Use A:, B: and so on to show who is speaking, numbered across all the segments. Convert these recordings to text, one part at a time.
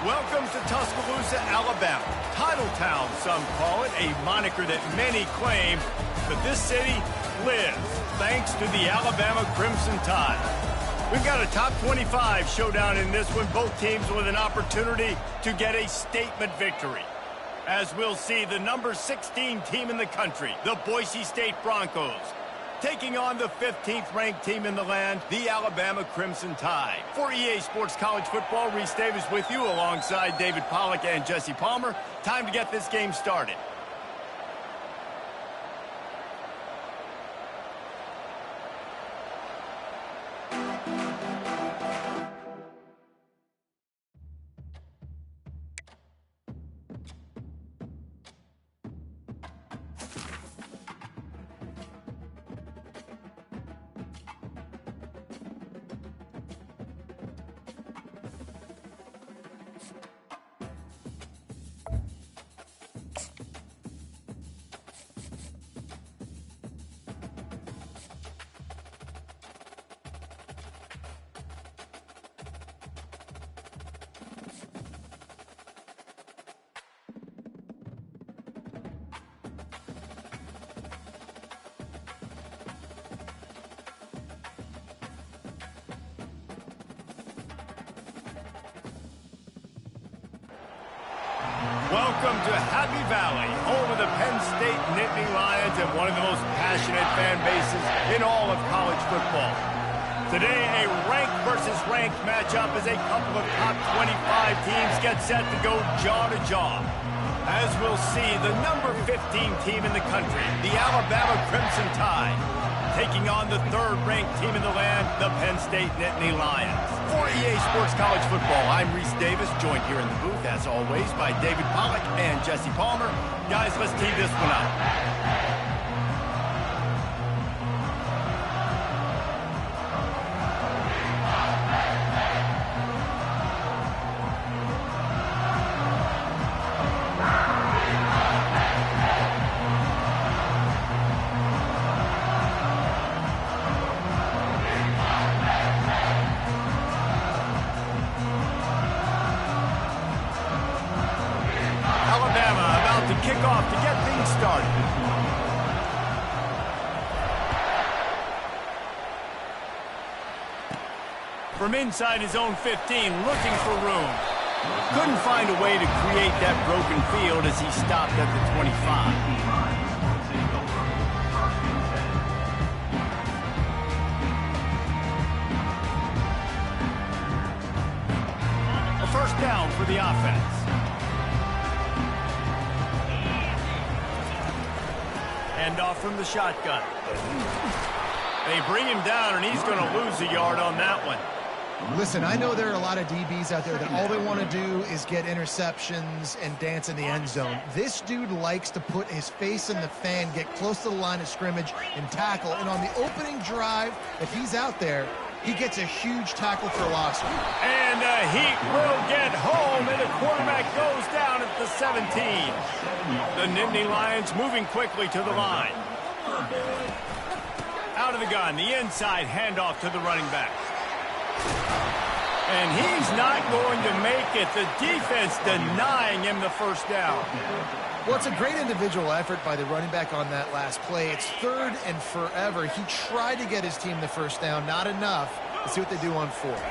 A: Welcome to Tuscaloosa, Alabama. Title Town, some call it, a moniker that many claim. But this city lives thanks to the Alabama Crimson Tide. We've got a top 25 showdown in this one, both teams with an opportunity to get a statement victory. As we'll see, the number 16 team in the country, the Boise State Broncos, taking on the 15th ranked team in the land, the Alabama Crimson Tide. For EA Sports College Football, Reese Davis with you alongside David Pollack and Jesse Palmer. Time to get this game started. Welcome to Happy Valley, home of the Penn State Nittany Lions and one of the most passionate fan bases in all of college football. Today, a ranked versus ranked matchup as a couple of top 25 teams get set to go jaw to jaw. As we'll see, the number 15 team in the country, the Alabama Crimson Tide, taking on the third-ranked team in the land, the Penn State Nittany Lions. For EA Sports College Football, I'm Reese Davis, joined here in the booth, as always, by David Pollack and Jesse Palmer. Guys, let's tee this one up. Kickoff to get things started. From inside his own 15, looking for room. Couldn't find a way to create that broken field as he stopped at the 25. A first down for the offense. Off from the shotgun. They bring him down, and he's going to lose a yard on that one.
B: Listen, I know there are a lot of DBs out there that all they want to do is get interceptions and dance in the end zone. This dude likes to put his face in the fan, get close to the line of scrimmage, and tackle. And on the opening drive, if he's out there, he gets a huge tackle for loss.
A: And the Heat will get home, and the quarterback goes down at the 17. The Nittany Lions moving quickly to the line. Out of the gun, the inside handoff to the running back. And he's not going to make it. The defense denying him the first down.
B: Well, it's a great individual effort by the running back on that last play. It's third and forever. He tried to get his team the first down. Not enough. Let's see what they do on fourth.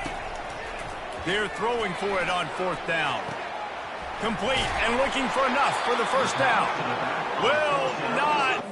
A: They're throwing for it on fourth down. Complete and looking for enough for the first down. Will not.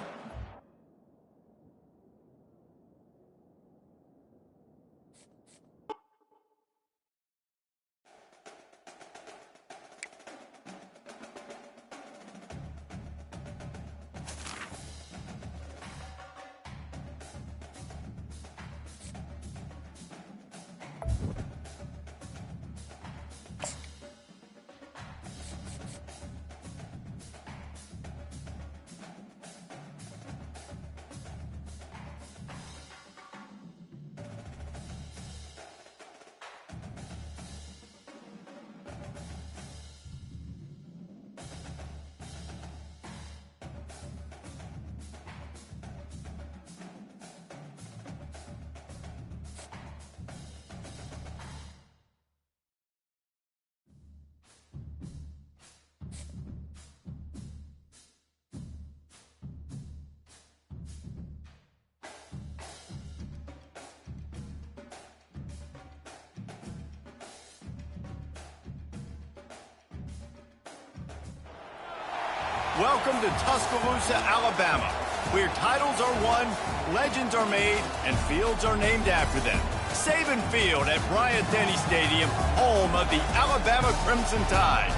A: Welcome to Tuscaloosa, Alabama, where titles are won, legends are made, and fields are named after them. Saban Field at Bryant-Denny Stadium, home of the Alabama Crimson Tide.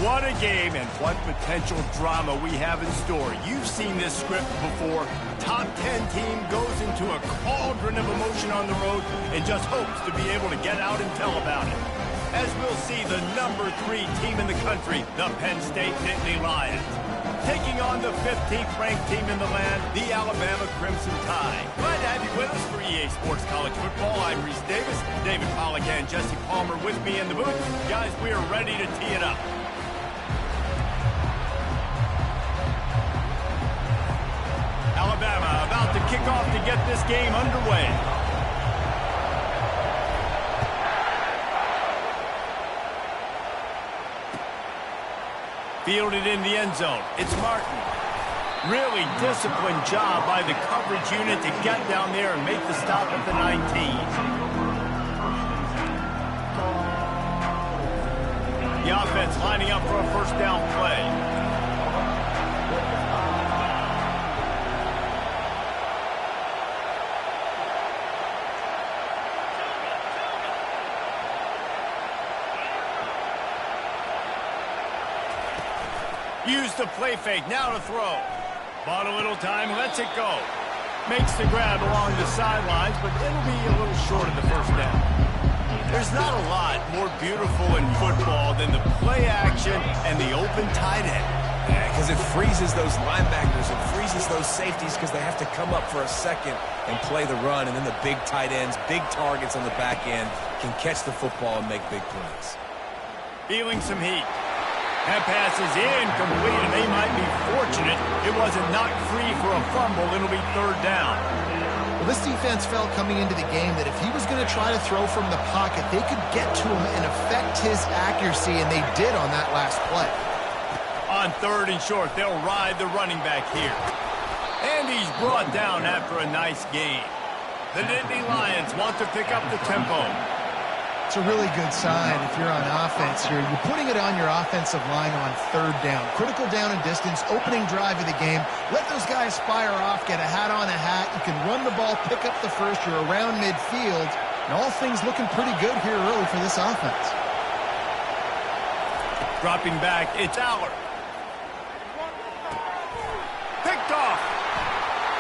A: What a game and what potential drama we have in store. You've seen this script before. Top 10 team goes into a cauldron of emotion on the road and just hopes to be able to get out and tell about it. As we'll see the number 3 team in the country, the Penn State Nittany Lions, taking on the 15th ranked team in the land, the Alabama Crimson Tide. Glad to have you with us for EA Sports College Football. I'm Reese Davis, David Pollack and Jesse Palmer with me in the booth. Guys, we are ready to tee it up. Alabama about to kick off to get this game underway. Fielded in the end zone. It's Martin. Really disciplined job by the coverage unit to get down there and make the stop at the 19. The offense lining up for a first down play. Use the play fake, now to throw. Bought a little time, lets it go. Makes the grab along the sidelines, but it'll be a little short of the first down. There's not a lot more beautiful in football than the play action and the open tight end.
C: Yeah, because it freezes those linebackers, it freezes those safeties because they have to come up for a second and play the run, and then the big tight ends, big targets on the back end can catch the football and make big plays.
A: Feeling some heat. That pass is incomplete, and they might be fortunate it wasn't knocked free for a fumble. It'll be third down.
B: Well, this defense felt coming into the game that if he was going to try to throw from the pocket, they could get to him and affect his accuracy, and they did on that last play.
A: On third and short, they'll ride the running back here. And he's brought down after a nice gain. The Nittany Lions want to pick up the tempo.
B: It's a really good sign if you're on offense here. You're putting it on your offensive line on third down. Critical down and distance, opening drive of the game. Let those guys fire off, get a hat on a hat. You can run the ball, pick up the first. You're around midfield. And all things looking pretty good here early for this offense.
A: Dropping back, it's Aller. Picked off.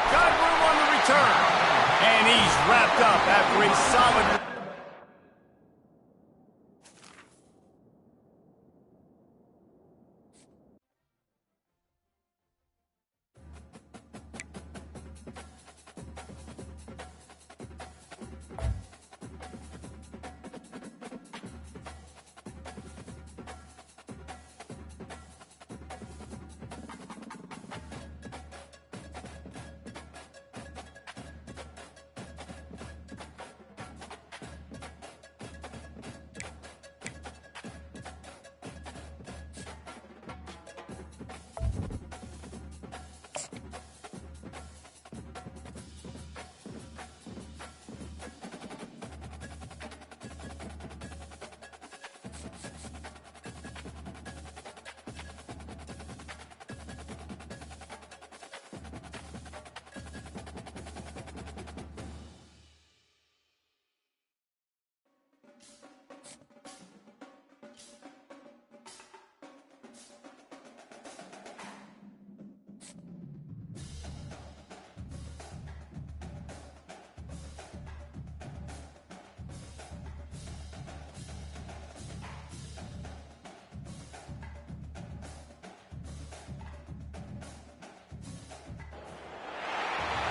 A: Got room on the return. And he's wrapped up after a solid...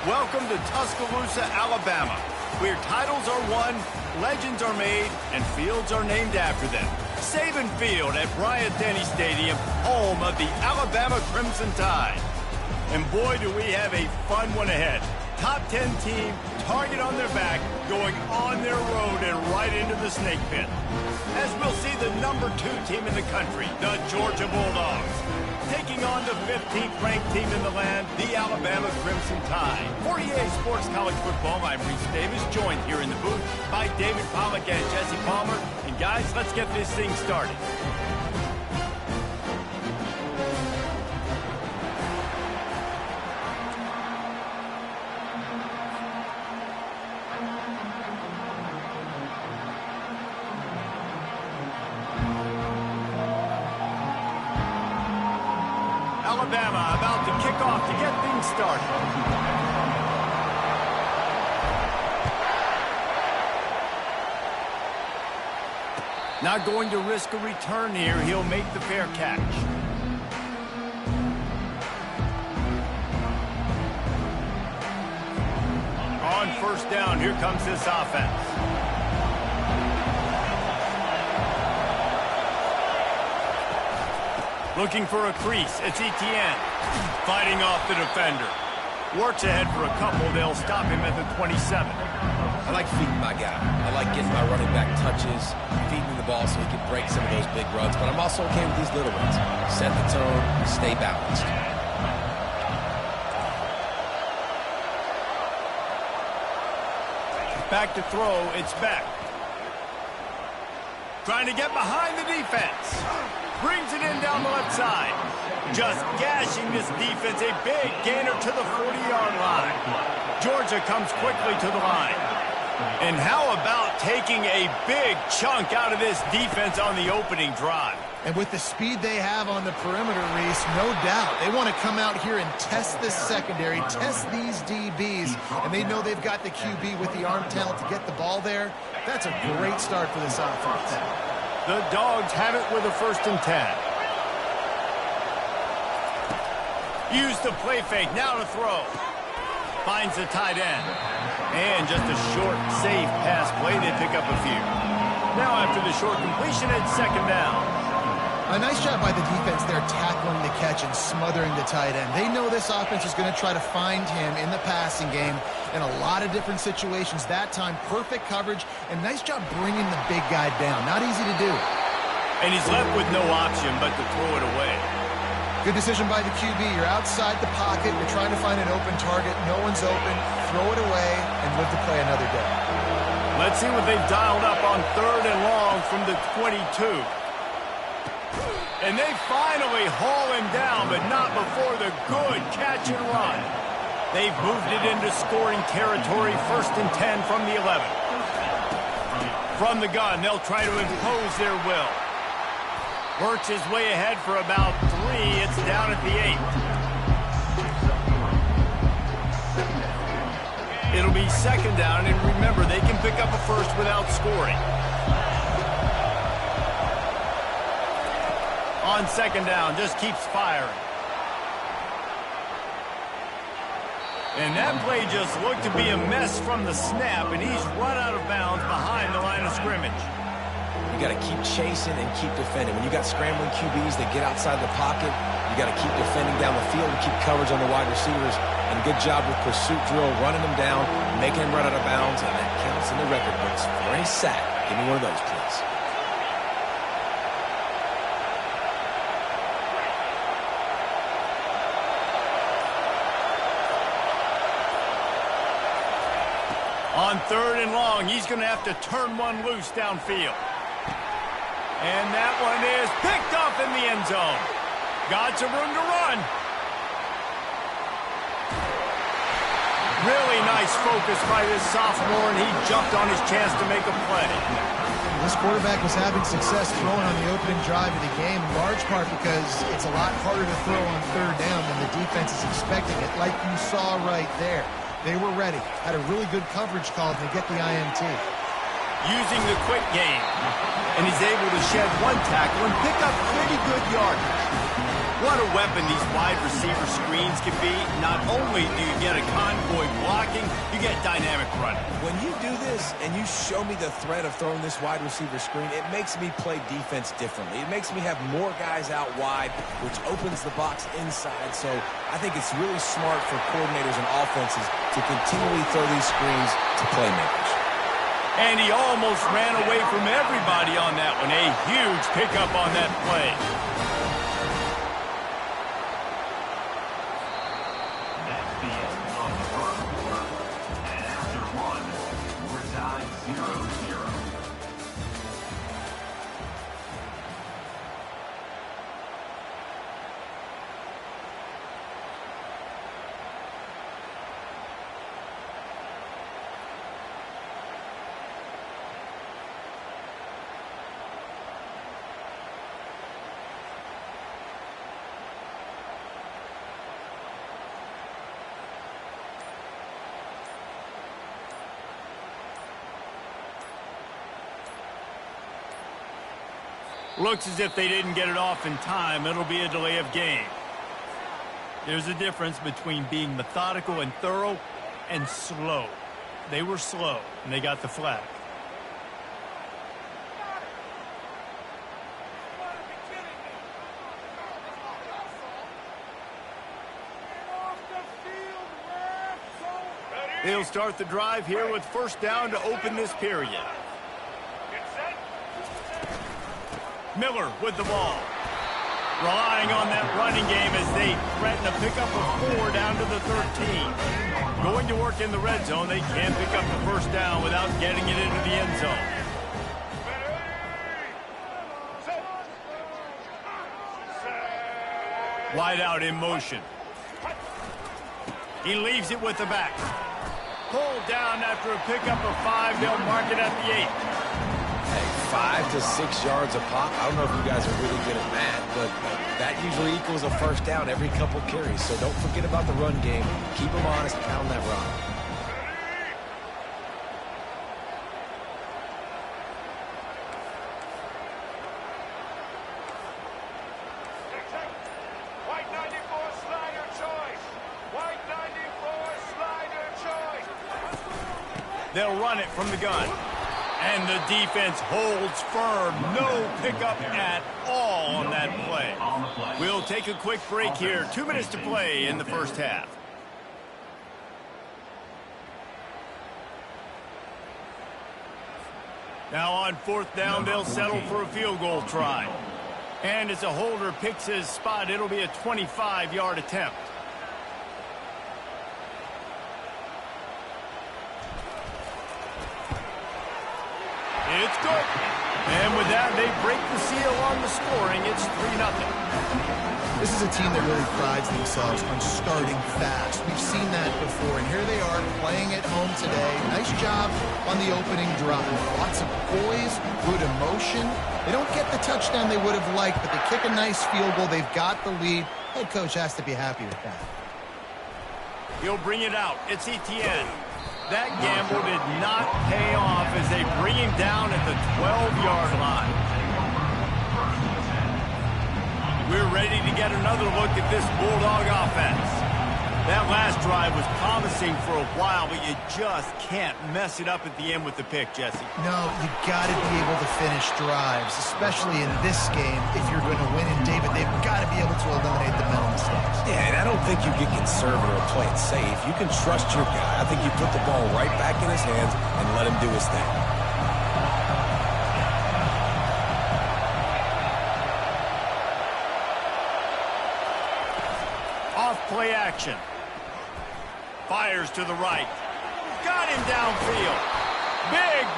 A: Welcome to Tuscaloosa, Alabama, where titles are won, legends are made, and fields are named after them. Saban Field at Bryant-Denny Stadium, home of the Alabama Crimson Tide. And boy, do we have a fun one ahead. Top 10 team, target on their back, going on their road and right into the snake pit. As we'll see the number 2 team in the country, the Georgia Bulldogs, taking on the 15th ranked team in the land, the Alabama Crimson Tide. For EA Sports College Football, I'm Reese Davis, joined here in the booth by David Pollack and Jesse Palmer. And guys, let's get this thing started. Alabama about to kick off to get things started. Not going to risk a return here. He'll make the fair catch. On first down, here comes this offense. Looking for a crease. It's Etienne. Fighting off the defender. Works ahead for a couple. They'll stop him at the 27.
C: I like feeding my guy. I like getting my running back touches, feeding the ball so he can break some of those big runs. But I'm also okay with these little ones. Set the tone, stay balanced.
A: Back to throw. It's Beck. Trying to get behind the defense. Brings it in down the left side. Just gashing this defense. A big gainer to the 40-yard line. Georgia comes quickly to the line. And how about taking a big chunk out of this defense on the opening drive?
B: And with the speed they have on the perimeter, Reese, no doubt, they want to come out here and test this secondary, test these DBs, and they know they've got the QB with the arm talent to get the ball there. That's a great start for this offense.
A: The Dogs have it with a 1st and 10. Use the play fake, now to throw. Finds the tight end. And just a short, safe pass play. They pick up a few. Now after the short completion, it's 2nd down.
B: A nice job by the defense there tackling the catch and smothering the tight end. They know this offense is going to try to find him in the passing game in a lot of different situations. That time, perfect coverage, and nice job bringing the big guy down. Not easy to do.
A: And he's left with no option but to throw it away.
B: Good decision by the QB. You're outside the pocket. You're trying to find an open target. No one's open. Throw it away and live to play another day.
A: Let's see what they've dialed up on 3rd and long from the 22. And they finally haul him down, but not before the good catch and run. They've moved it into scoring territory. 1st and 10 from the 11. From the gun, they'll try to impose their will. Works his way ahead for about 3. It's down at the 8. It'll be 2nd down, and remember, they can pick up a first without scoring. On 2nd down, just keeps firing. And that play just looked to be a mess from the snap, and he's run out of bounds behind the line of scrimmage.
C: You got to keep chasing and keep defending. When you got scrambling QBs that get outside the pocket, you got to keep defending down the field and keep coverage on the wide receivers. And good job with pursuit drill, running them down, making them run out of bounds, and that counts in the record books for any sack. Give me one of those, please.
A: On 3rd and long, he's going to have to turn one loose downfield. And that one is picked up in the end zone. Got some room to run. Really nice focus by this sophomore, and he jumped on his chance to make a play.
B: This quarterback was having success throwing on the opening drive of the game, in large part because it's a lot harder to throw on 3rd down than the defense is expecting it, like you saw right there. They were ready, had a really good coverage call to get the INT.
A: Using the quick game, and he's able to shed one tackle and pick up pretty good yardage. What a weapon these wide receiver screens can be. Not only do you get a convoy blocking, you get dynamic running.
C: When you do this and you show me the threat of throwing this wide receiver screen, it makes me play defense differently. It makes me have more guys out wide, which opens the box inside. So I think it's really smart for coordinators and offenses to continually throw these screens to playmakers.
A: And he almost ran away from everybody on that one. A huge pickup on that play. Looks as if they didn't get it off in time. It'll be a delay of game. There's a difference between being methodical and thorough and slow. They were slow, and they got the flag. They'll start the drive here with first down to open this period. Miller with the ball. Relying on that running game as they threaten a pickup of 4 down to the 13. Going to work in the red zone, they can pick up the first down without getting it into the end zone. Wide out in motion. He leaves it with the back. Pulled down after a pickup of 5. They'll mark it at the 8.
C: Hey, 5 to 6 yards a pop. I don't know if you guys are really good at math, but that usually equals a first down every couple carries. So don't forget about the run game. Keep them honest, pound that rock.
A: They'll run it from the gun. And the defense holds firm. No pickup at all on that play. We'll take a quick break here. 2 minutes to play in the first half. Now on fourth down, they'll settle for a field goal try. And as a holder picks his spot, it'll be a 25-yard attempt. It's good. And with that, they break the seal on the scoring. It's 3-0.
B: This is a team that really prides themselves on starting fast. We've seen that before, and here they are playing at home today. Nice job on the opening drive. Lots of poise, good emotion. They don't get the touchdown they would have liked, but they kick a nice field goal. They've got the lead. Head coach has to be happy with that.
A: He'll bring it out. It's Etienne. That gamble did not pay off as they bring him down at the 12-yard line. We're ready to get another look at this Bulldog offense. That last drive was promising for a while, but you just can't mess it up at the end with the pick, Jesse.
B: No, you got to be able to finish drives, especially in this game. If you're going to win in David, they've got to be able to eliminate the mental mistakes.
C: Yeah, and I don't think you get conservative or play it safe. You can trust your guy. I think you put the ball right back in his hands and let him do his thing.
A: Off play action. Fires to the right. Got him downfield.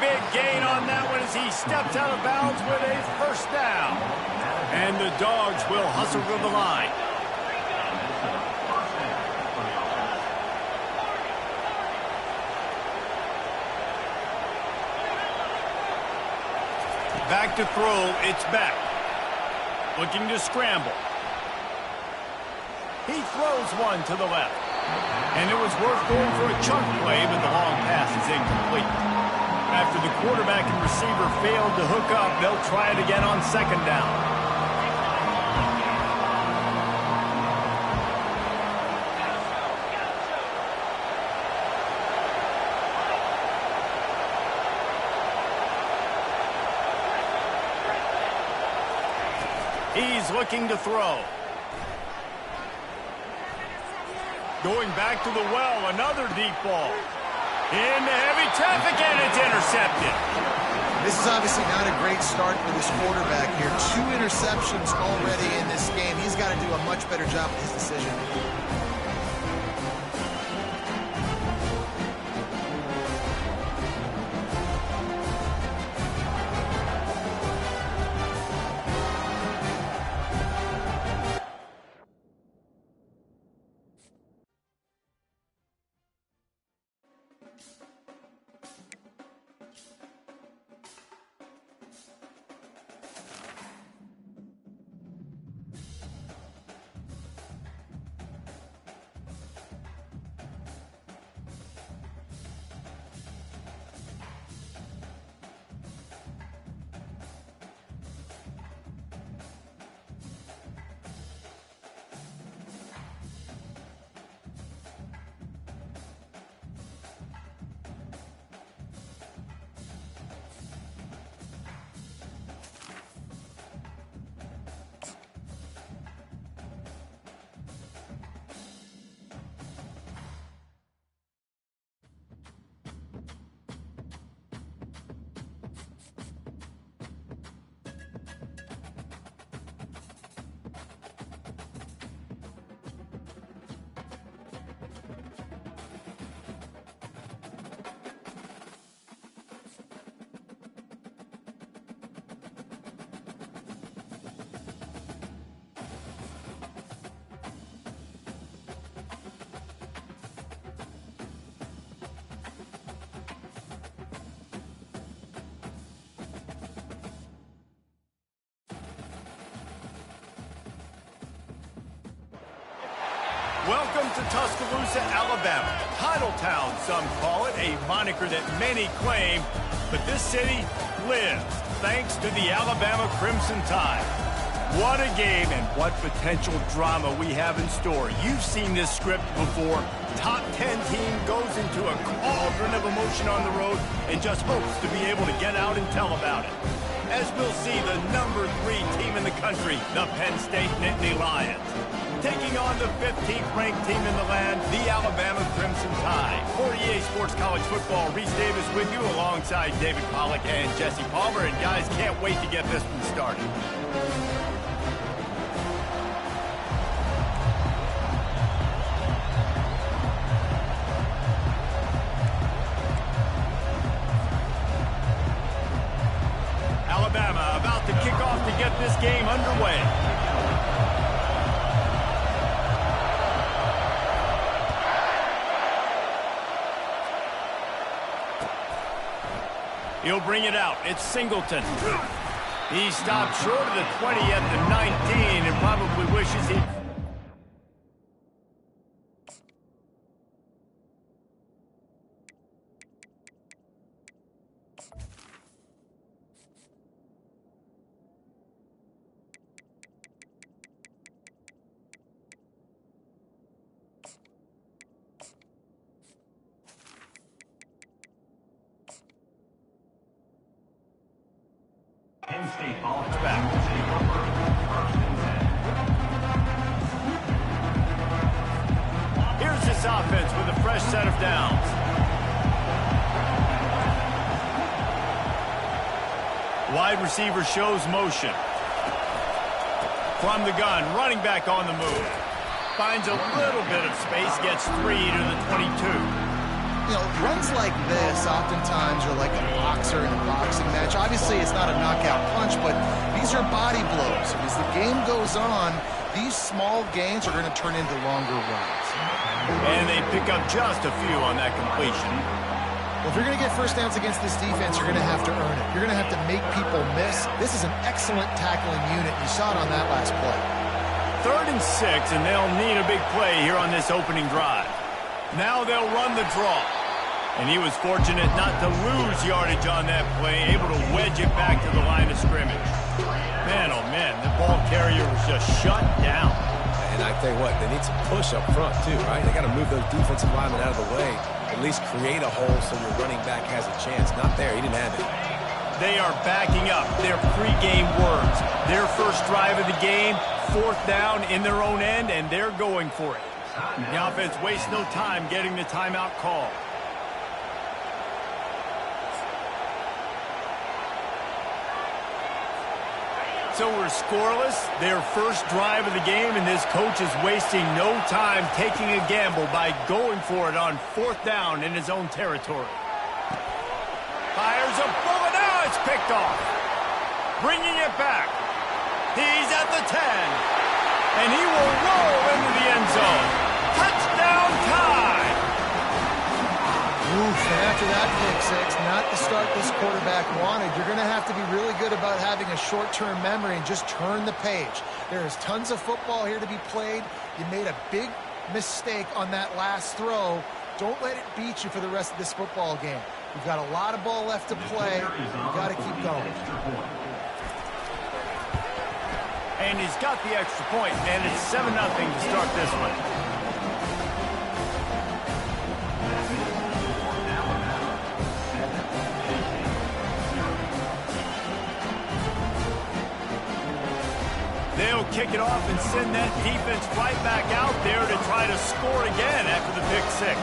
A: Big gain on that one as he steps out of bounds with a first down. And the Dogs will hustle to the line. Back to throw, it's Beck. Looking to scramble. He throws one to the left. And it was worth going for a chunk play, but the long pass is incomplete. After the quarterback and receiver failed to hook up, they'll try it again on second down. He's looking to throw. Going back to the well, another deep ball. Into heavy traffic, and it's intercepted.
B: This is obviously not a great start for this quarterback here. 2 interceptions already in this game. He's got to do a much better job with his decision.
A: Welcome to Tuscaloosa, Alabama. Titletown, some call it, a moniker that many claim, but this city lives thanks to the Alabama Crimson Tide. What a game and what potential drama we have in store. You've seen this script before. Top 10 team goes into a cauldron of emotion on the road and just hopes to be able to get out and tell about it. As we'll see, the number 3 team in the country, the Penn State Nittany Lions, taking on the 15th ranked team in the land, the Alabama Crimson Tide. For EA Sports College Football, Reese Davis with you alongside David Pollack and Jesse Palmer. And guys, can't wait to get this one started. Alabama about to kick off to get this game underway. He'll bring it out. It's Singleton. He stopped short of the 20 at the 19 and probably wishes he... Here's this offense with a fresh set of downs. Wide receiver shows motion. From the gun, running back on the move. Finds a little bit of space, gets 3 to the 22.
B: You know, runs like this oftentimes are like a boxer in a boxing match. Obviously, it's not a knockout punch, but these are body blows. As the game goes on, these small gains are going to turn into longer runs.
A: And they pick up just a few on that completion.
B: Well, if you're going to get first downs against this defense, you're going to have to earn it. You're going to have to make people miss. This is an excellent tackling unit. You saw it on that last play.
A: 3rd and 6, and they'll need a big play here on this opening drive. Now they'll run the draw. And he was fortunate not to lose yardage on that play, able to wedge it back to the line of scrimmage. Man, oh man, the ball carrier was just shut down.
C: And I tell you what, they need some push up front too, right? They got to move those defensive linemen out of the way, at least create a hole so your running back has a chance. Not there, he didn't have it.
A: They are backing up their pregame words. Their first drive of the game, 4th down in their own end, and they're going for it. The offense wastes no time getting the timeout call. So we're scoreless, their first drive of the game, and this coach is wasting no time taking a gamble by going for it on 4th down in his own territory. Fires a bullet, now it's picked off. Bringing it back. He's at the 10, and he will roll into the end zone. Touchdown time!
B: Oof, and after that pick 6, not the start this quarterback wanted. You're going to have to be really good about having a short-term memory and just turn the page. There is tons of football here to be played. You made a big mistake on that last throw. Don't let it beat you for the rest of this football game. You've got a lot of ball left to play. You've got to keep going.
A: And he's got the extra point, and it's 7-0 to start this one. They'll kick it off and send that defense right back out there to try to score again after the pick 6.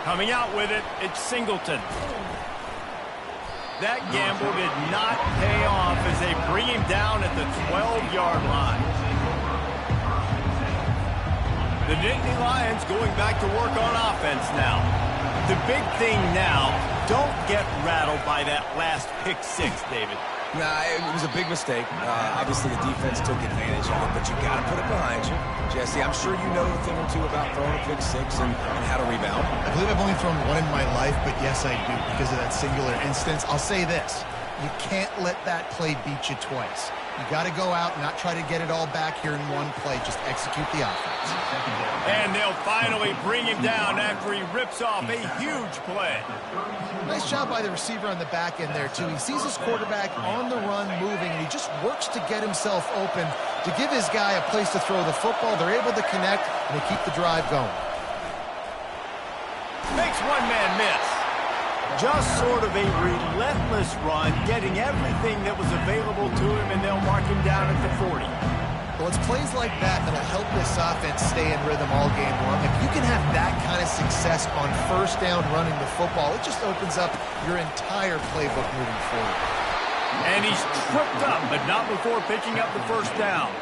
A: Coming out with it, it's Singleton. That gamble did not pay off as they bring him down at the 12-yard line. The Nittany Lions going back to work on offense now. The big thing now, don't get rattled by that last pick 6, David.
C: Nah, it was a big mistake. Obviously, the defense took advantage of it, but you got to put it behind you. Jesse, I'm sure you know a thing or two about throwing a pick 6 and how to rebound.
B: I believe I've only thrown one in my life, but yes, I do because of that singular instance. I'll say this. You can't let that play beat you twice. You got to go out and not try to get it all back here in one play. Just execute the offense.
A: And they'll finally bring him down after he rips off a huge play.
B: Nice job by the receiver on the back end there, too. He sees his quarterback on the run moving, and he just works to get himself open to give his guy a place to throw the football. They're able to connect, and they keep the drive going.
A: Makes one man miss. Just sort of a relentless run, getting everything that was available to him, and they'll mark him down at the 40.
B: Well, it's plays like that that'll help this offense stay in rhythm all game long. If you can have that kind of success on first down running the football, it just opens up your entire playbook moving forward.
A: And he's tripped up, but not before picking up the first down.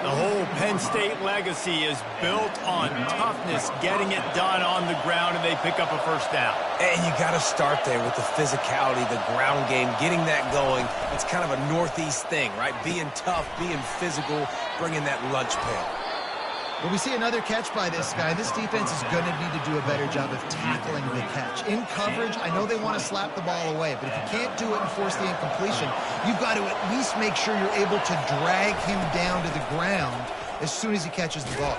A: The whole Penn State legacy is built on toughness, getting it done on the ground, and they pick up a first down.
C: And you got to start there with the physicality, the ground game, getting that going. It's kind of a Northeast thing, right? Being tough, being physical, bringing that lunch pail.
B: But we see another catch by this guy. This defense is going to need to do a better job of tackling the catch. In coverage, I know they want to slap the ball away, but if you can't do it and force the incompletion, you've got to at least make sure you're able to drag him down to the ground as soon as he catches the ball.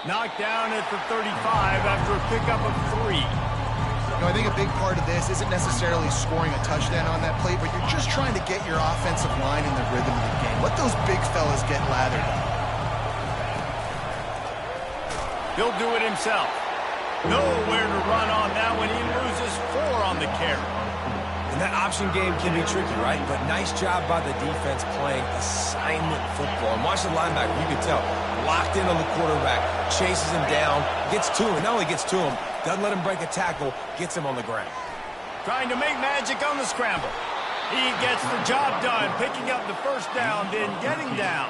A: Knocked down at the 35 after a pickup of 3.
B: I think a big part of this isn't necessarily scoring a touchdown on that play, but you're just trying to get your offensive line in the rhythm of the game. Let those big fellas get lathered up.
A: He'll do it himself. Nowhere to run on that when he loses 4 on the carry.
C: And that option game can be tricky, right? But nice job by the defense playing assignment football. And watch the linebacker, you can tell, locked in on the quarterback, chases him down, gets to him. Not only gets to him, doesn't let him break a tackle, gets him on the ground.
A: Trying to make magic on the scramble. He gets the job done, picking up the first down, then getting down.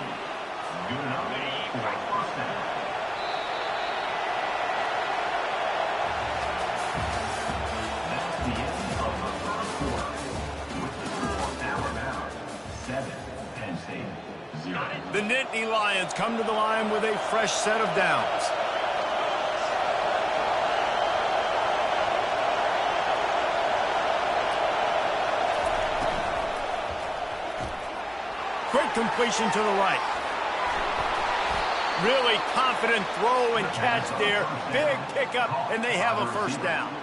A: The Nittany Lions come to the line with a fresh set of downs. Quick completion to the right. Really confident throw and catch there. Big pickup, and they have a first down.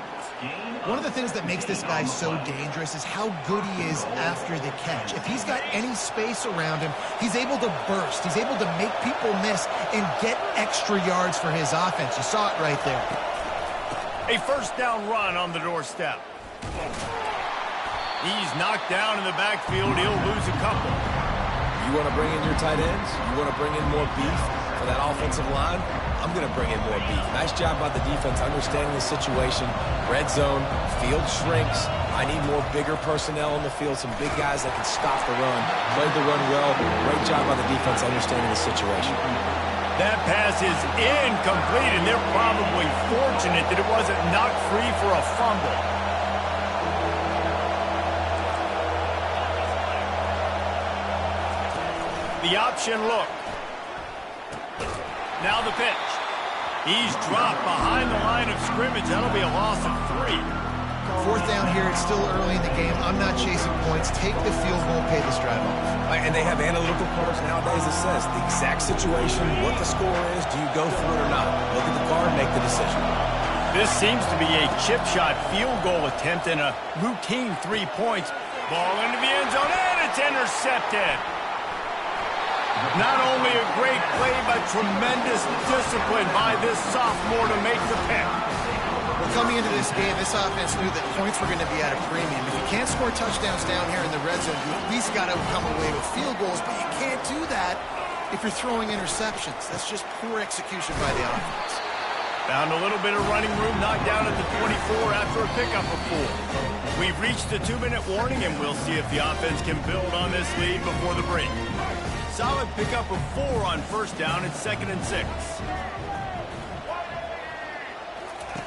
B: One of the things that makes this guy so dangerous is how good he is after the catch. If he's got any space around him, he's able to burst. He's able to make people miss and get extra yards for his offense. You saw it right there.
A: A first down run on the doorstep. He's knocked down in the backfield. He'll lose a couple.
C: You want to bring in your tight ends? You want to bring in more beef for that offensive line? I'm going to bring in more beef. Nice job by the defense understanding the situation. Red zone, field shrinks. I need more bigger personnel on the field, some big guys that can stop the run. Played the run well. Great job by the defense understanding the situation.
A: That pass is incomplete, and they're probably fortunate that it wasn't knocked free for a fumble. The option look. Now the pitch. He's dropped behind the line of scrimmage. That'll be a loss of 3.
B: Fourth down here. It's still early in the game. I'm not chasing points. Take the field goal, pay this drive off.
C: And they have analytical cards nowadays that says the exact situation, what the score is, do you go for it or not? Look at the card, make the decision.
A: This seems to be a chip shot field goal attempt and a routine 3 points. Ball into the end zone, and it's intercepted. Not only a great play, but tremendous discipline by this sophomore to make the pick.
B: Well, coming into this game, this offense knew that points were going to be at a premium. If you can't score touchdowns down here in the red zone, you at least got to come away with field goals, but you can't do that if you're throwing interceptions. That's just poor execution by the offense.
A: Found a little bit of running room, knocked down at the 24 after a pickup of 4. We've reached the 2-minute warning, and we'll see if the offense can build on this lead before the break. Solid pickup of 4 on first down. It's 2nd and 6.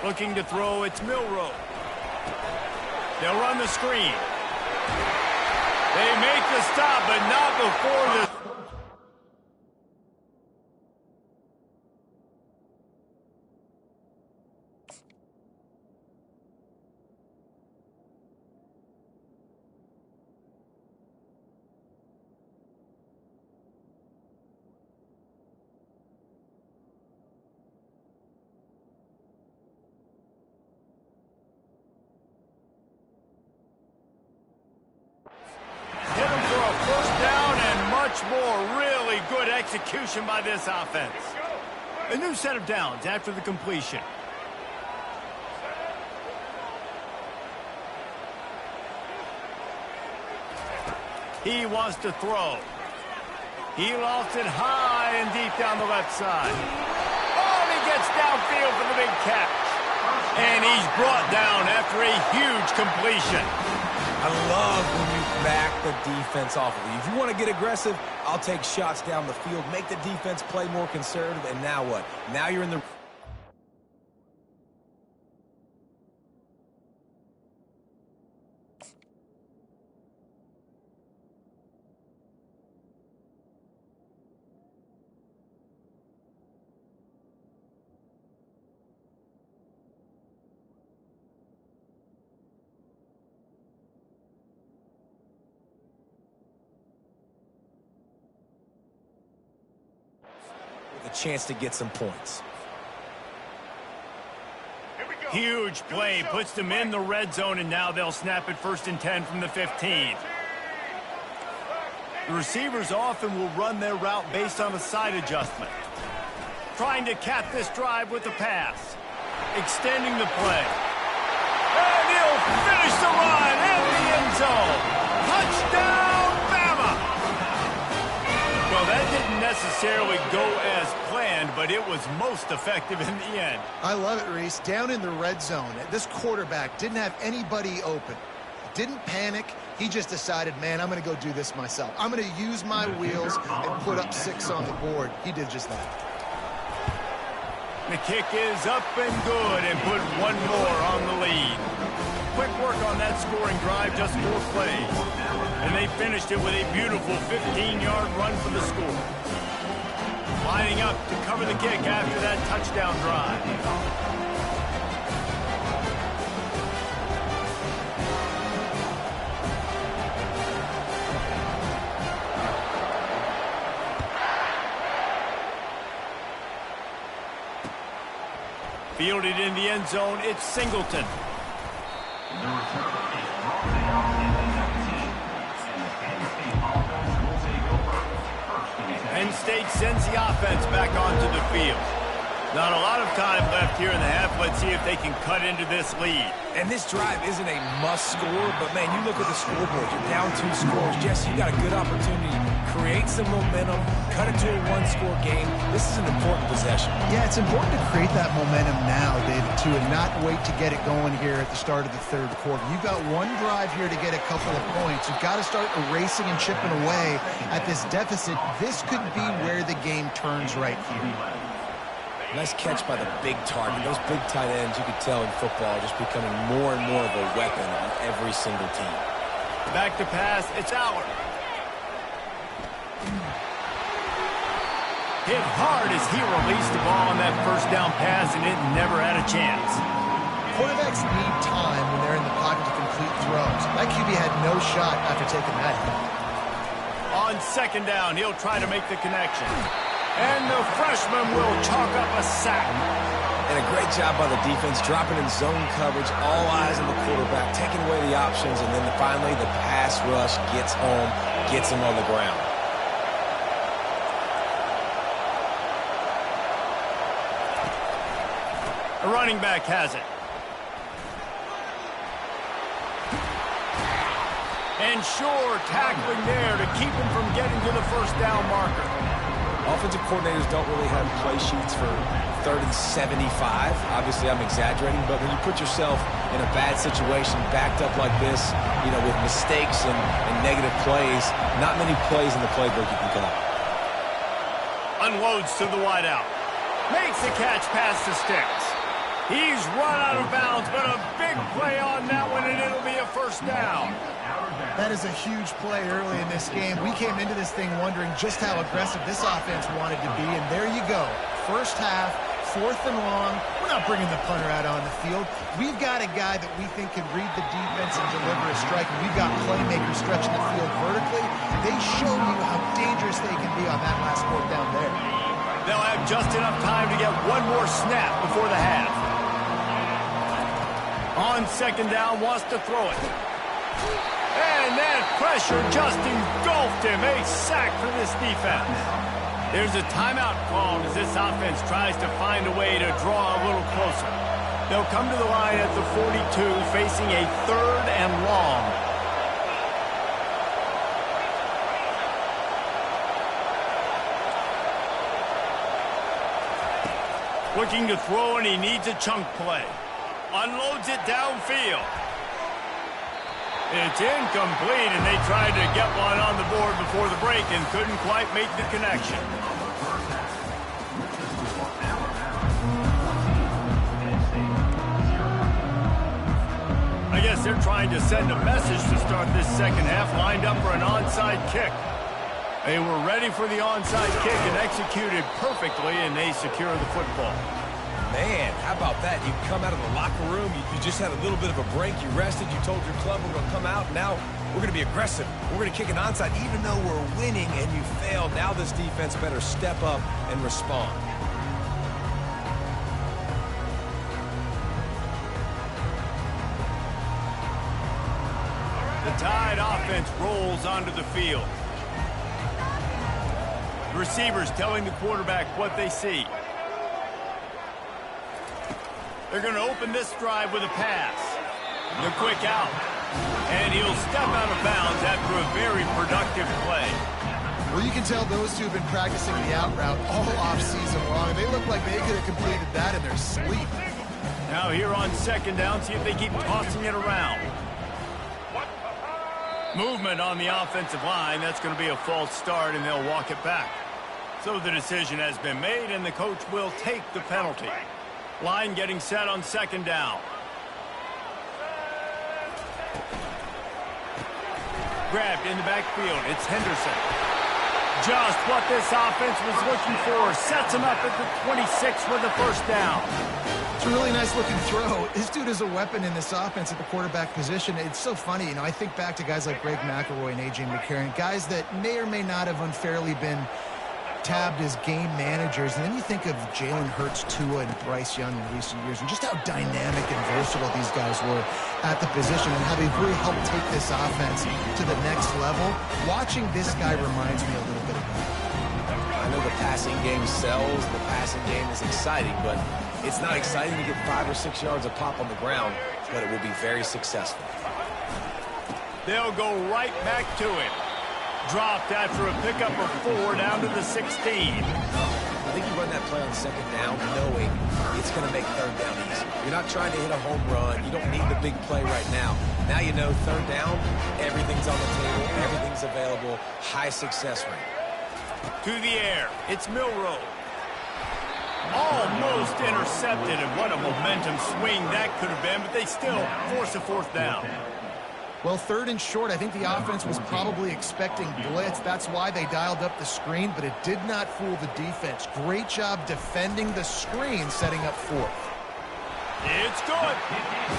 A: Looking to throw, it's Milroe. They'll run the screen. They make the stop, but not before the... more really good execution by this offense. A new set of downs after the completion. He wants to throw. He lost it high and deep down the left side. Oh, and he gets downfield for the big catch. And he's brought down after a huge completion.
C: I love when you back the defense off of you. If you want to get aggressive, I'll take shots down the field, make the defense play more conservative, and now what? Now you're in the... a chance to get some points.
A: Huge play, puts them in the red zone, and now they'll snap it 1st and 10 from the 15. The receivers often will run their route based on a side adjustment. Trying to cap this drive with a pass. Extending the play. And he'll finish the run in the end zone. Touchdown, Bama! Well, that didn't necessarily go as planned, but it was most effective in the end.
B: I love it, Reese. Down in the red zone, this quarterback didn't have anybody open. Didn't panic. He just decided, man, I'm going to go do this myself. I'm going to use my wheels and put up 6 on the board. He did just that.
A: The kick is up and good, and put one more on the lead. Quick work on that scoring drive, just 4 plays. And they finished it with a beautiful 15-yard run for the score. Lining up to cover the kick after that touchdown drive. Fielded in the end zone, it's Singleton. Penn State sends the offense back onto the field. Not a lot of time left here in the half. Let's see if they can cut into this lead.
C: And this drive isn't a must score, but man, you look at the scoreboard. You're down 2 scores. Jesse, you got a good opportunity. Create some momentum. Cut it to a 1-score game. This is an important possession.
B: Yeah, it's important to create that momentum now, David, too, and not wait to get it going here at the start of the 3rd quarter. You've got one drive here to get a couple of points. You've got to start erasing and chipping away at this deficit. This could be where the game turns right here.
C: Nice catch by the big target. Those big tight ends, you could tell in football, are just becoming more and more of a weapon on every single team.
A: Back to pass, it's Allard. Hit hard as he released the ball on that 1st down pass, and it never had a chance.
B: Quarterbacks need time when they're in the pocket to complete throws. That QB had no shot after taking that hit.
A: On 2nd down, he'll try to make the connection. And the freshman will chalk up a sack.
C: And a great job by the defense, dropping in zone coverage, all eyes on the quarterback, taking away the options, and then finally the pass rush gets home, gets him on the ground.
A: The running back has it. And sure, tackling there to keep him from getting to the 1st down marker.
C: Offensive coordinators don't really have play sheets for 3rd and 75. Obviously, I'm exaggerating, but when you put yourself in a bad situation, backed up like this, you know, with mistakes and negative plays, not many plays in the playbook you can call.
A: Unloads to the wideout. Makes the catch past the sticks. He's run out of bounds, but a big play on that one, and it'll be a 1st down.
B: That is a huge play early in this game. We came into this thing wondering just how aggressive this offense wanted to be, and there you go. 1st half, 4th and long. We're not bringing the punter out on the field. We've got a guy that we think can read the defense and deliver a strike. We've got playmakers stretching the field vertically. They show you how dangerous they can be on that last 4th down there.
A: They'll have just enough time to get one more snap before the half. On 2nd down, wants to throw it. And that pressure just engulfed him. A sack for this defense. There's a timeout called as this offense tries to find a way to draw a little closer. They'll come to the line at the 42, facing a 3rd and long. Looking to throw, and he needs a chunk play. Unloads it downfield. It's incomplete, and they tried to get one on the board before the break and couldn't quite make the connection. I guess they're trying to send a message to start this second half, lined up for an onside kick. They were ready for the onside kick and executed perfectly, and they secure the football.
C: Man, how about that? You come out of the locker room, you just had a little bit of a break, you rested, you told your club we're going to come out, now we're going to be aggressive. We're going to kick an onside even though we're winning and you failed. Now this defense better step up and respond.
A: The Tide offense rolls onto the field. The receivers telling the quarterback what they see. They're going to open this drive with a pass. The quick out. And he'll step out of bounds after a very productive play.
B: Well, you can tell those two have been practicing the out route all offseason long, and they look like they could have completed that in their sleep.
A: Now here on second down, see if they keep tossing it around. Movement on the offensive line. That's going to be a false start, and they'll walk it back. So the decision has been made, and the coach will take the penalty. Line getting set on second down. Grabbed in the backfield. It's Henderson. Just what this offense was looking for. Sets him up at the 26 with the first down.
B: It's a really nice-looking throw. This dude is a weapon in this offense at the quarterback position. It's so funny, I think back to guys like Greg McElroy and A.J. McCarron, guys that may or may not have unfairly been tabbed as game managers. And then you think of Jalen Hurts, Tua, and Bryce Young in recent years, and just how dynamic and versatile these guys were at the position and how they've really helped take this offense to the next level. Watching this guy reminds me a little bit of that.
C: I know the passing game sells, the passing game is exciting, but it's not exciting to get 5 or 6 yards of pop on the ground, but it will be very successful.
A: They'll go right back to it. Dropped after a pickup of 4 down to the 16.
C: I think you run that play on second down knowing it's going to make third down easy. You're not trying to hit a home run. You don't need the big play right now. Now you know third down, everything's on the table, everything's available, high success rate.
A: To the air, it's Milroe. Almost intercepted, and what a momentum swing that could have been, but they still force a fourth down.
B: Well, 3rd and short, I think the offense was probably expecting blitz. That's why they dialed up the screen, but it did not fool the defense. Great job defending the screen, setting up 4th.
A: It's good.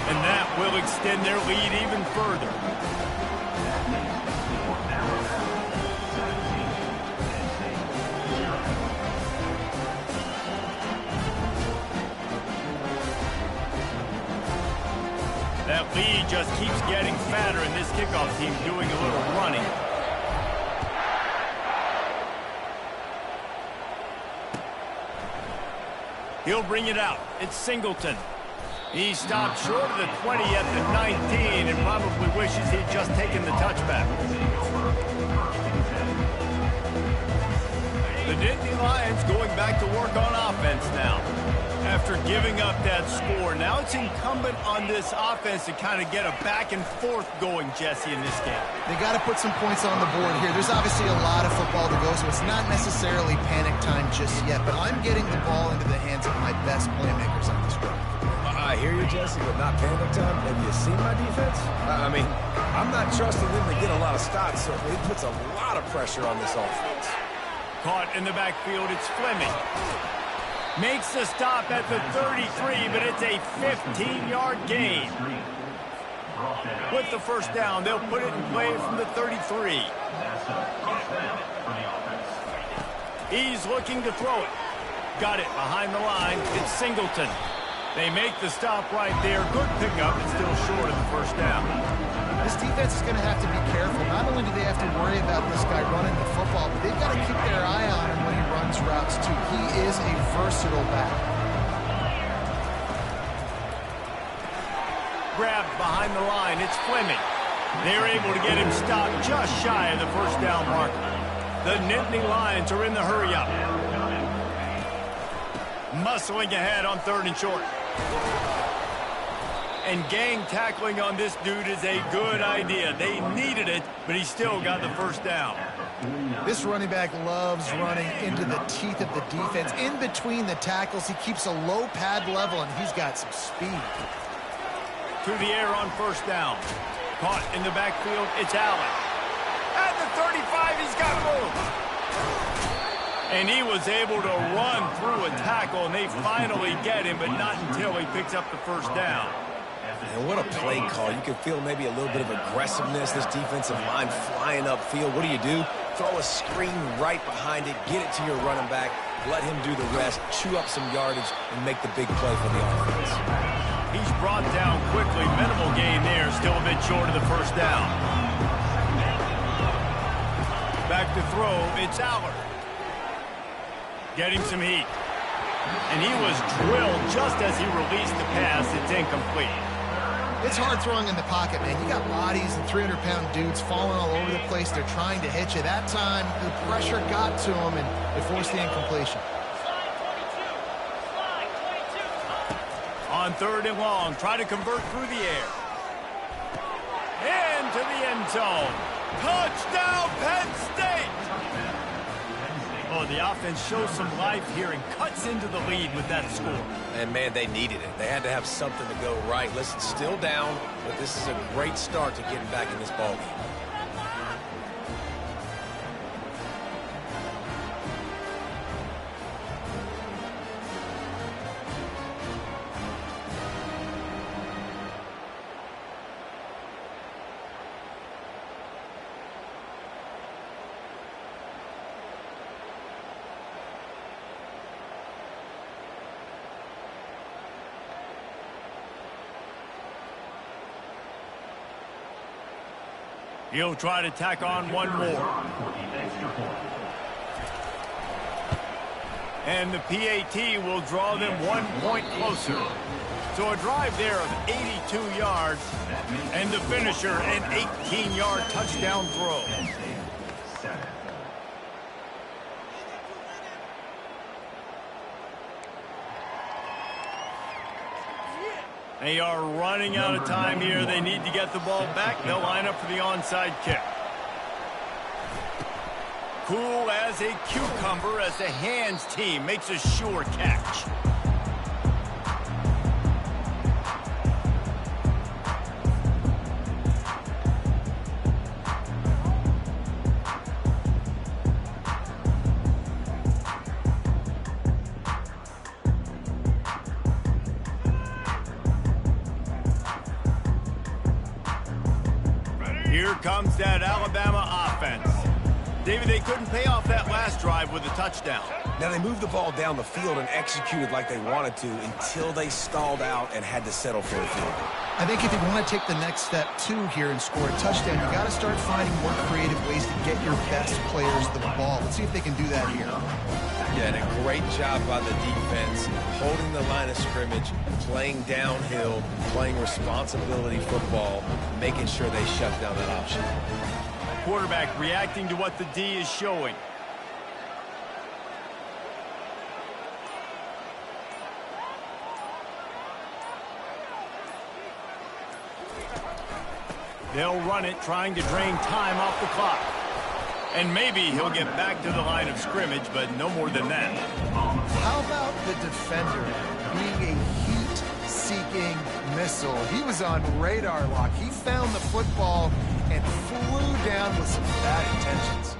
A: And that will extend their lead even further. That lead just keeps getting fatter, and this kickoff team doing a little running. He'll bring it out. It's Singleton. He stopped short of the 20 at the 19 and probably wishes he'd just taken the touchback. The Nittany Lions going back to work on offense now. After giving up that score, now it's incumbent on this offense to kind of get a back and forth going, Jesse, in this game.
B: They got to put some points on the board here. There's obviously a lot of football to go, so it's not necessarily panic time just yet, but I'm getting the ball into the hands of my best playmakers on this drive.
C: I hear you, Jesse, but not panic time. Have you seen my defense? I mean, I'm not trusting them to get a lot of stops, so it puts a lot of pressure on this offense.
A: Caught in the backfield, it's Fleming. Makes the stop at the 33, but it's a 15-yard gain. With the first down, they'll put it in play from the 33. He's looking to throw it. Got it behind the line. It's Singleton. They make the stop right there. Good pickup, and still short of the first down.
B: This defense defense is going to have to be careful. Not only do they have to worry about this guy running the football, but they've got to keep their eye on him when he runs routes, too. He is a versatile back.
A: Grabbed behind the line. It's Fleming. They're able to get him stopped just shy of the first down marker. The Nittany Lions are in the hurry-up. Muscling ahead on 3rd and short. And gang tackling on this dude is a good idea. They needed it, but he still got the first down.
B: This running back loves running into the teeth of the defense. In between the tackles, he keeps a low pad level, and he's got some speed.
A: To the air on 1st down. Caught in the backfield, it's Allen. At the 35, he's got room. And he was able to run through a tackle, and they finally get him, but not until he picks up the first down.
C: And what a play call. You can feel maybe a little bit of aggressiveness, this defensive line flying upfield. What do? Throw a screen right behind it, get it to your running back, let him do the rest, chew up some yardage, and make the big play for the offense.
A: He's brought down quickly. Minimal gain there, still a bit short of the first down. Back to throw, it's Aller. Getting some heat. And he was drilled just as he released the pass. It's incomplete.
B: It's hard throwing in the pocket, man. You got bodies and 300-pound dudes falling all over the place. They're trying to hit you. That time, the pressure got to him, and it forced the incompletion.
A: On 3rd and long, try to convert through the air. Into the end zone. Touchdown, Penn State! Oh, the offense shows some life here and cuts into the lead with that score.
C: And, man, they needed it. They had to have something to go right. Listen, still down, but this is a great start to getting back in this ballgame.
A: He'll try to tack on one more. And the PAT will draw them 1 point closer. So a drive there of 82 yards. And the finisher, an 18-yard touchdown throw. They are running out of time here. They need to get the ball back. They'll line up for the onside kick. Cool as a cucumber as the hands team makes a sure catch. Here comes that Alabama offense. David, they couldn't pay off that last drive with a touchdown.
C: Now, they moved the ball down the field and executed like they wanted to until they stalled out and had to settle for a field goal.
B: I think if you want to take the next step, too, here and score a touchdown, you got to start finding more creative ways to get your best players the ball. Let's see if they can do that here.
C: Yeah, and a great job by the defense, holding the line of scrimmage, playing downhill, playing responsibility football, making sure they shut down that option.
A: Quarterback reacting to what the D is showing. They'll run it, trying to drain time off the clock. And maybe he'll get back to the line of scrimmage, but no more than that.
B: How about the defender being a heat-seeking missile? He was on radar lock. He found the football and flew down with some bad intentions.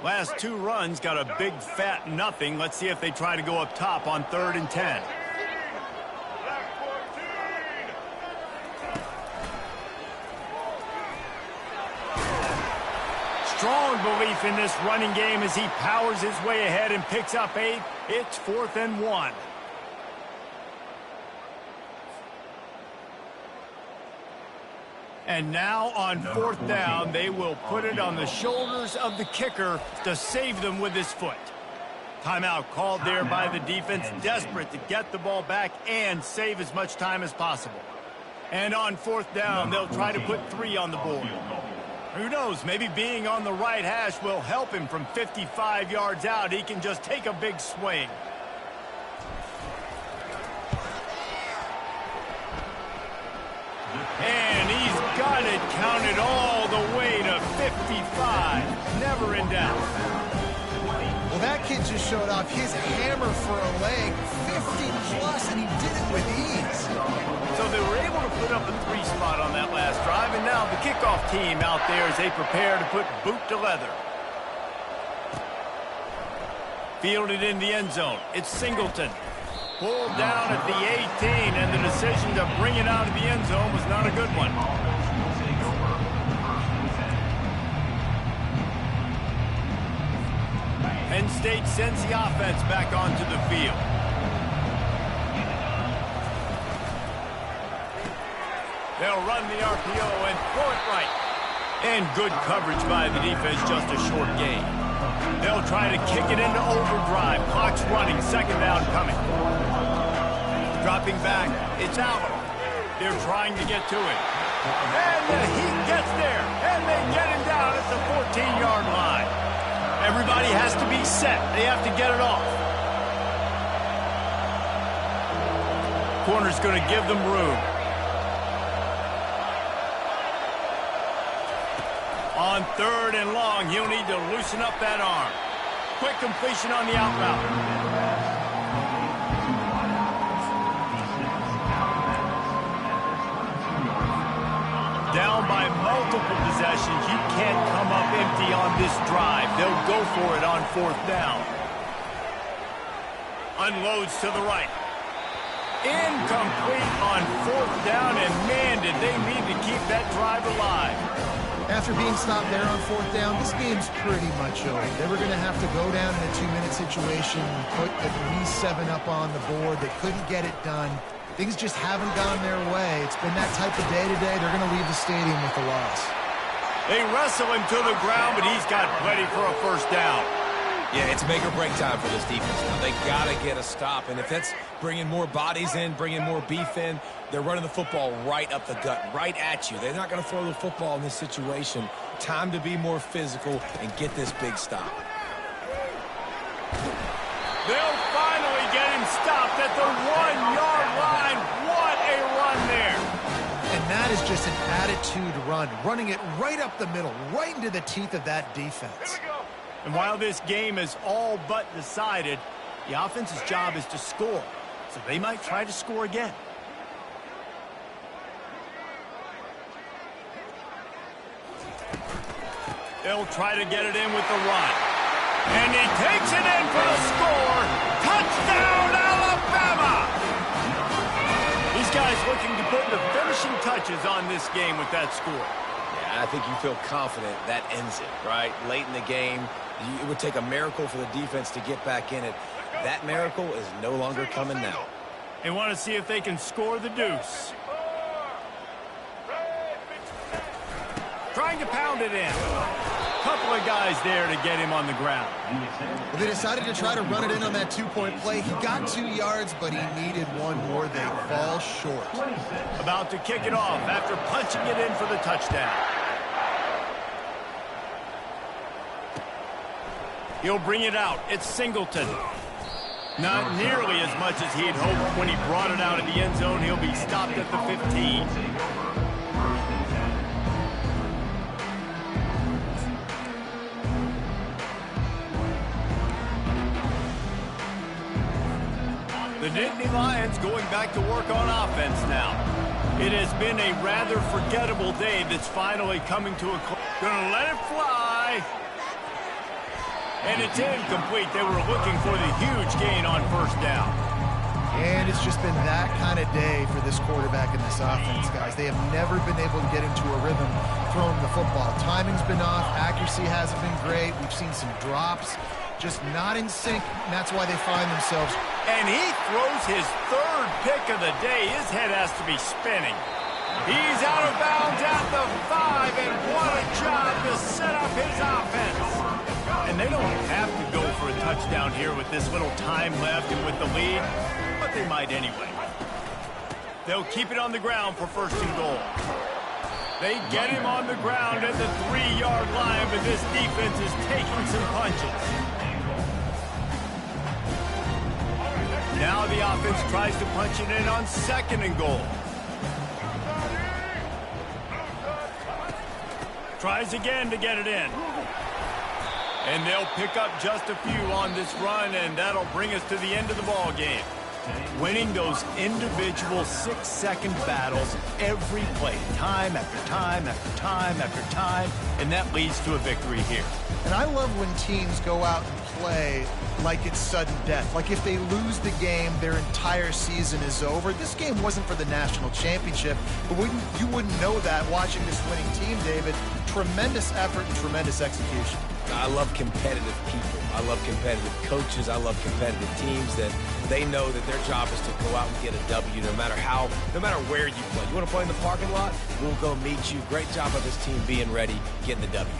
A: Last two runs got a big fat nothing. Let's see if they try to go up top on 3rd and 10. Strong belief in this running game as he powers his way ahead and picks up 8. It's 4th and 1. And now on 4th down, they will put it on the shoulders of the kicker to save them with his foot. Timeout called there by the defense, desperate to get the ball back and save as much time as possible. And on 4th down, they'll try to put 3 on the board. Who knows, maybe being on the right hash will help him from 55 yards out. He can just take a big swing. And he's got it counted all the way to 55. Never in doubt.
B: Well, that kid just showed off his hammer for a leg, 50 plus, and he did it with ease.
A: So they were able to put up a 3 spot on that last drive, and now the kickoff team out there as they prepare to put boot to leather. Fielded in the end zone. It's Singleton. Pulled down at the 18, and the decision to bring it out of the end zone was not a good one. Penn State sends the offense back onto the field. They'll run the RPO and throw it right. And good coverage by the defense, just a short gain. They'll try to kick it into overdrive. Clock's running, 2nd down coming. Dropping back, it's Allen. They're trying to get to it. And he gets there, and they get him down at the 14-yard line. Everybody has to be set. They have to get it off. Corner's going to give them room. On 3rd and long, he'll need to loosen up that arm. Quick completion on the out route. Down by multiple possessions. You can't come up empty on this drive. They'll go for it on 4th down. Unloads to the right. Incomplete on 4th down, and man, did they need to keep that drive alive.
B: After being stopped there on 4th down, this game's pretty much over. They were going to have to go down in a 2-minute situation, put at least 7 up on the board. They couldn't get it done. Things just haven't gone their way. It's been that type of day today. They're going to leave the stadium with a loss.
A: They wrestle him to the ground, but he's got plenty for a 1st down.
C: Yeah, it's make or break time for this defense. Now, they got to get a stop, and if that's bringing more bodies in, bringing more beef in, they're running the football right up the gut, right at you. They're not going to throw the football in this situation. Time to be more physical and get this big stop.
A: They'll finally get him stopped at the 1-yard line. What a run there.
B: And that is just an attitude run, running it right up the middle, right into the teeth of that defense.
A: And while this game is all but decided, the offense's job is to score. So they might try to score again. They'll try to get it in with the run. And he takes it in for the score. Touchdown, Alabama! These guys looking to put the finishing touches on this game with that score.
C: Yeah, I think you feel confident that ends it, right? Late in the game, it would take a miracle for the defense to get back in it. That miracle is no longer coming now.
A: They want to see if they can score the deuce. Trying to pound it in. Couple of guys there to get him on the ground.
B: Well, they decided to try to run it in on that 2-point play. He got 2 yards, but he needed 1 more. They fall short.
A: About to kick it off after punching it in for the touchdown. He'll bring it out. It's Singleton. Not nearly as much as he had hoped when he brought it out of the end zone. He'll be stopped at the 15. The Nittany Lions going back to work on offense now. It has been a rather forgettable day that's finally coming to a close. Gonna let it fly. And it's incomplete. They were looking for the huge gain on 1st down.
B: And it's just been that kind of day for this quarterback and this offense, guys. They have never been able to get into a rhythm throwing the football. Timing's been off. Accuracy hasn't been great. We've seen some drops. Just not in sync, and that's why they find themselves.
A: And he throws his 3rd pick of the day. His head has to be spinning. He's out of bounds at the 5, and what a job to set up his offense. And they don't have to go for a touchdown here with this little time left and with the lead, but they might anyway. They'll keep it on the ground for 1st and goal. They get him on the ground at the 3-yard line, but this defense is taking some punches. Now the offense tries to punch it in on 2nd and goal. Tries again to get it in. And they'll pick up just a few on this run, and that'll bring us to the end of the ball game. Winning those individual 6-second battles every play, time after time after time after time, and that leads to a victory here.
B: And I love when teams go out and play like it's sudden death. Like if they lose the game, their entire season is over. This game wasn't for the national championship, but you wouldn't know that watching this winning team, David. Tremendous effort and tremendous execution.
C: I love competitive people. I love competitive coaches. I love competitive teams that they know that their job is to go out and get a W no matter where you play. You want to play in the parking lot? We'll go meet you. Great job by this team being ready, getting the W.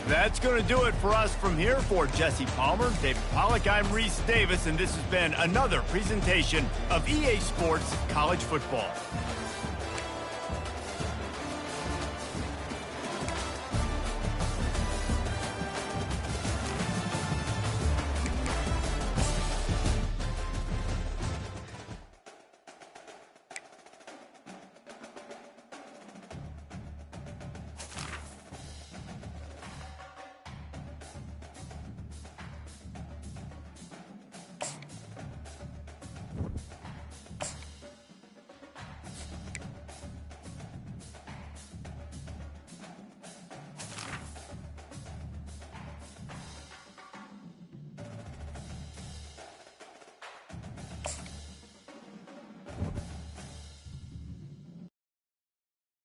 A: That's going to do it for us from here. For Jesse Palmer, David Pollack, I'm Reese Davis, and this has been another presentation of EA Sports College Football.